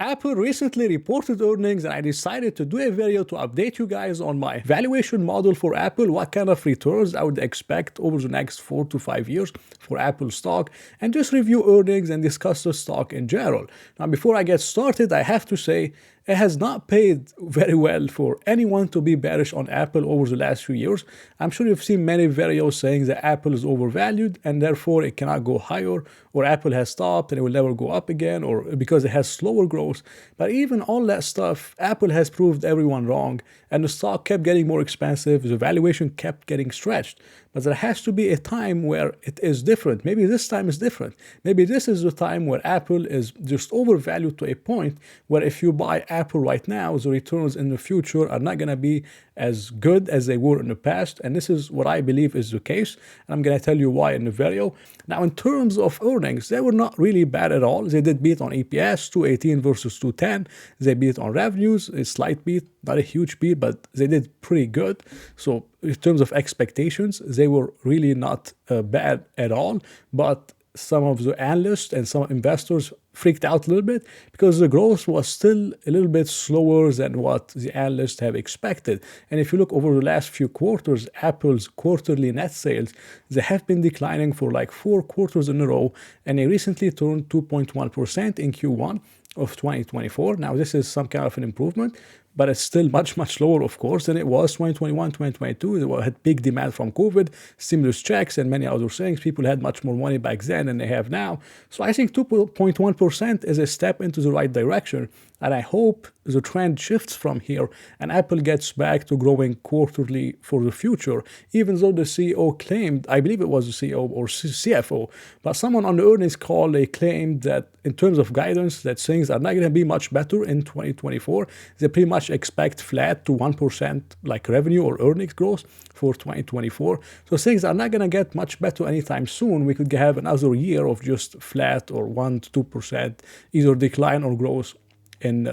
Apple recently reported earnings and I decided to do a video to update you guys on my valuation model for Apple, what kind of returns I would expect over the next 4 to 5 years for Apple stock, and just review earnings and discuss the stock in general. Now, before I get started, I have to say it has not paid very well for anyone to be bearish on Apple over the last few years. I'm sure you've seen many videos saying that Apple is overvalued and therefore it cannot go higher, or Apple has stopped and it will never go up again, or because it has slower growth. But even all that stuff, Apple has proved everyone wrong, and the stock kept getting more expensive, the valuation kept getting stretched. But there has to be a time where it is different. Maybe this time is different. Maybe this is the time where Apple is just overvalued to a point where if you buy Apple right now, the returns in the future are not going to be as good as they were in the past. And this is what I believe is the case. And I'm going to tell you why in the video. Now, in terms of earnings, they were not really bad at all. They did beat on EPS, 218 versus 210. They beat on revenues, a slight beat, not a huge beat, but they did pretty good. So in terms of expectations, they were really not bad at all. But some of the analysts and some investors freaked out a little bit because the growth was still a little bit slower than what the analysts have expected. And if you look over the last few quarters, Apple's quarterly net sales, they have been declining for like 4 quarters in a row, and they recently turned 2.1% in Q1 of 2024. Now, this is some kind of an improvement, but it's still much, much lower, of course, than it was 2021, 2022. They had big demand from COVID, stimulus checks, and many other things. People had much more money back then than they have now. So I think 2.1% is a step into the right direction. And I hope the trend shifts from here and Apple gets back to growing quarterly for the future, even though the CEO claimed, I believe it was the CEO or CFO, but someone on the earnings call, they claimed that in terms of guidance, that things are not going to be much better in 2024. They pretty much expect flat to 1% like revenue or earnings growth for 2024. So things are not going to get much better anytime soon. We could have another year of just flat or 1 to 2% either decline or growth in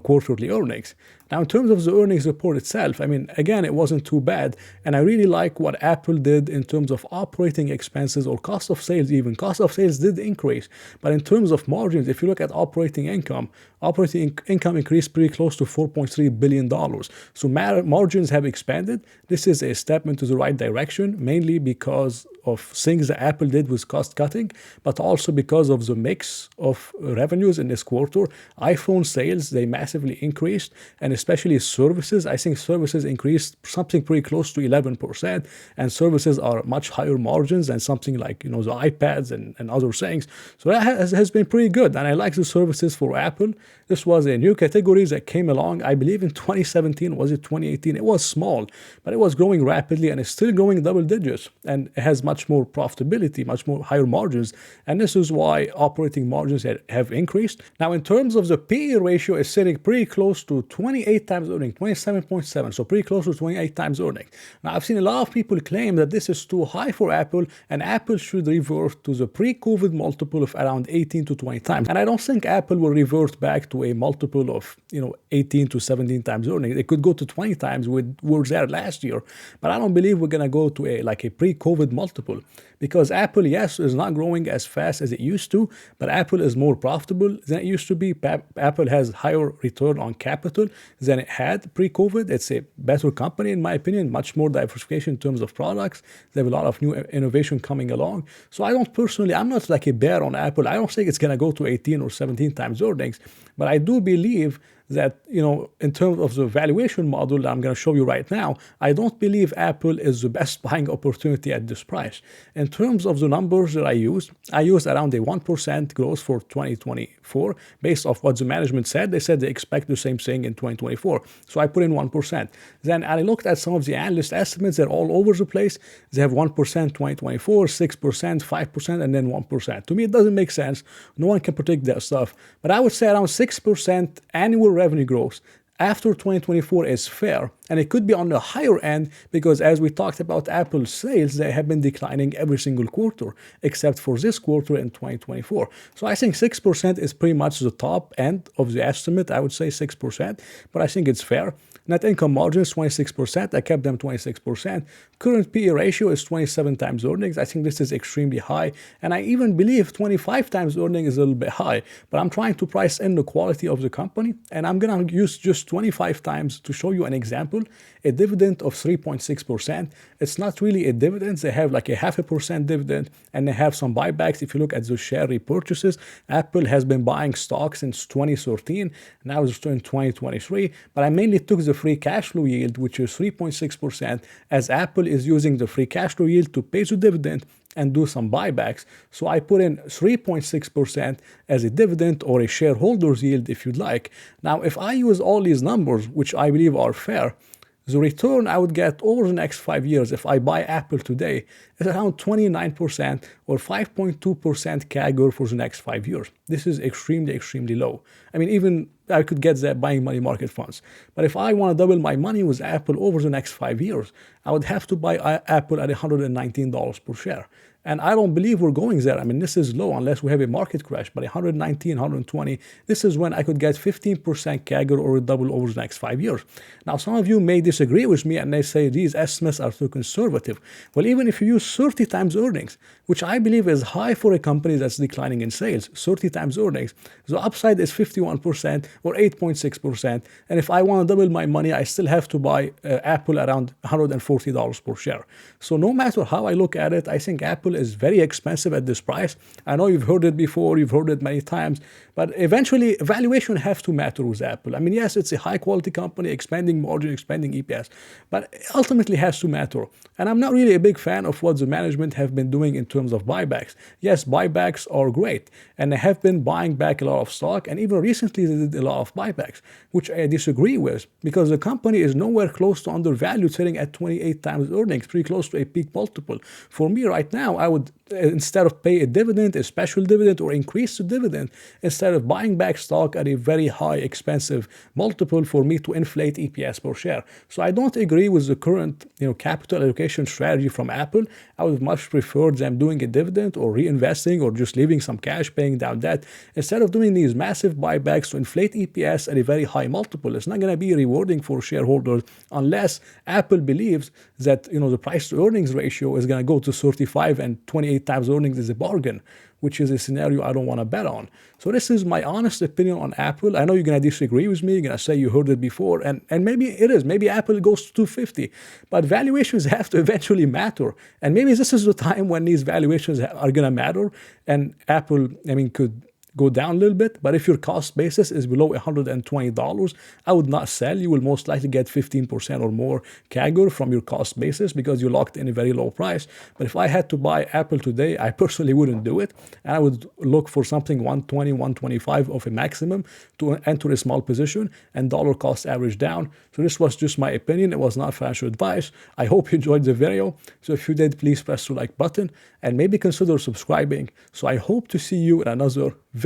quarterly earnings. Now, in terms of the earnings report itself, I mean, again, it wasn't too bad. And I really like what Apple did in terms of operating expenses or cost of sales even. Cost of sales did increase. But in terms of margins, if you look at operating income increased pretty close to $4.3 billion. So margins have expanded. This is a step into the right direction, mainly because of things that Apple did with cost cutting, but also because of the mix of revenues in this quarter. iPhone sales, they massively increased, and especially services. I think services increased something pretty close to 11%, and services are much higher margins than something like, the iPads and other things. So that has been pretty good, and I like the services for Apple. This was a new category that came along, I believe in 2017, was it 2018? It was small, but it was growing rapidly, and it's still growing double digits, and it has much more profitability, much more higher margins, and this is why operating margins have increased. Now, in terms of the PE ratio, is sitting pretty close to 28 times earnings, 27.7, so pretty close to 28 times earnings. Now, I've seen a lot of people claim that this is too high for Apple, and Apple should revert to the pre-COVID multiple of around 18 to 20 times. And I don't think Apple will revert back to a multiple of 18 to 17 times earnings. It could go to 20 times, we were there last year, but I don't believe we're gonna go to a pre-COVID multiple, because Apple, yes, is not growing as fast as it used to, but Apple is more profitable than it used to be. Apple has higher return on capital than it had pre-COVID. It's a better company, in my opinion, much more diversification in terms of products. They have a lot of new innovation coming along. So I'm not like a bear on Apple. I don't think it's going to go to 18 or 17 times earnings, but I do believe that, in terms of the valuation model that I'm going to show you right now, I don't believe Apple is the best buying opportunity at this price. In terms of the numbers that I used around a 1% growth for 2024 based off what the management said. They said they expect the same thing in 2024. So I put in 1%. Then I looked at some of the analyst estimates. They're all over the place. They have 1% 2024, 6%, 5%, and then 1%. To me, it doesn't make sense. No one can predict that stuff. But I would say around 6% annual revenue growth after 2024 is fair, and it could be on the higher end because, as we talked about Apple's sales, they have been declining every single quarter except for this quarter in 2024. So I think 6% is pretty much the top end of the estimate. I would say 6%, but I think it's fair. Net income margin is 26%. I kept them 26%. Current PE ratio is 27 times earnings. I think this is extremely high. And I even believe 25 times earnings is a little bit high. But I'm trying to price in the quality of the company. And I'm going to use just 25 times to show you an example. A dividend of 3.6%. It's not really a dividend. They have like a 0.5% dividend, and they have some buybacks. If you look at the share repurchases, Apple has been buying stock since 2013. Now it's in 2023. But I mainly took the free cash flow yield, which is 3.6%, as Apple is using the free cash flow yield to pay the dividend and do some buybacks. So I put in 3.6% as a dividend, or a shareholder's yield if you'd like. Now, if I use all these numbers, which I believe are fair, the return I would get over the next 5 years if I buy Apple today is around 29%, or 5.2% CAGR for the next 5 years. This is extremely, extremely low. I mean, even I could get that buying money market funds. But if I want to double my money with Apple over the next 5 years, I would have to buy Apple at $119 per share. And I don't believe we're going there. I mean, this is low unless we have a market crash. But 119, 120, this is when I could get 15% CAGR, or a double over the next 5 years. Now, some of you may disagree with me and they say these estimates are too conservative. Well, even if you use 30 times earnings, which I believe is high for a company that's declining in sales, 30 times earnings, the upside is 51%, or 8.6%. And if I want to double my money, I still have to buy Apple around $140 per share. So no matter how I look at it, I think Apple is very expensive at this price. I know you've heard it before, you've heard it many times, but eventually valuation has to matter with Apple. I mean, yes, it's a high quality company, expanding margin, expanding EPS, but ultimately has to matter. And I'm not really a big fan of what the management have been doing in terms of buybacks. Yes, buybacks are great, and they have been buying back a lot of stock, and even recently they did a lot of buybacks, which I disagree with, because the company is nowhere close to undervalued, sitting at 28 times earnings, pretty close to a peak multiple. For me right now, I would, instead of pay a dividend, a special dividend, or increase the dividend, instead of buying back stock at a very high, expensive multiple, for me to inflate EPS per share. So I don't agree with the current, capital allocation strategy from Apple. I would much prefer them doing a dividend, or reinvesting, or just leaving some cash, paying down debt, instead of doing these massive buybacks to inflate EPS at a very high multiple. It's not going to be rewarding for shareholders unless Apple believes that the price to earnings ratio is going to go to 35, and 28 times earnings is a bargain, which is a scenario I don't want to bet on. So this is my honest opinion on Apple. I know you're going to disagree with me. You're going to say you heard it before, and maybe it is. Maybe Apple goes to 250, but valuations have to eventually matter. And maybe this is the time when these valuations are going to matter, and Apple, could go down a little bit. But if your cost basis is below $120, I would not sell. You will most likely get 15% or more CAGR from your cost basis, because you locked in a very low price. But if I had to buy Apple today, I personally wouldn't do it. And I would look for something 120, 125 of a maximum to enter a small position, and dollar cost average down. So this was just my opinion. It was not financial advice. I hope you enjoyed the video. So if you did, please press the like button and maybe consider subscribing. So I hope to see you in another video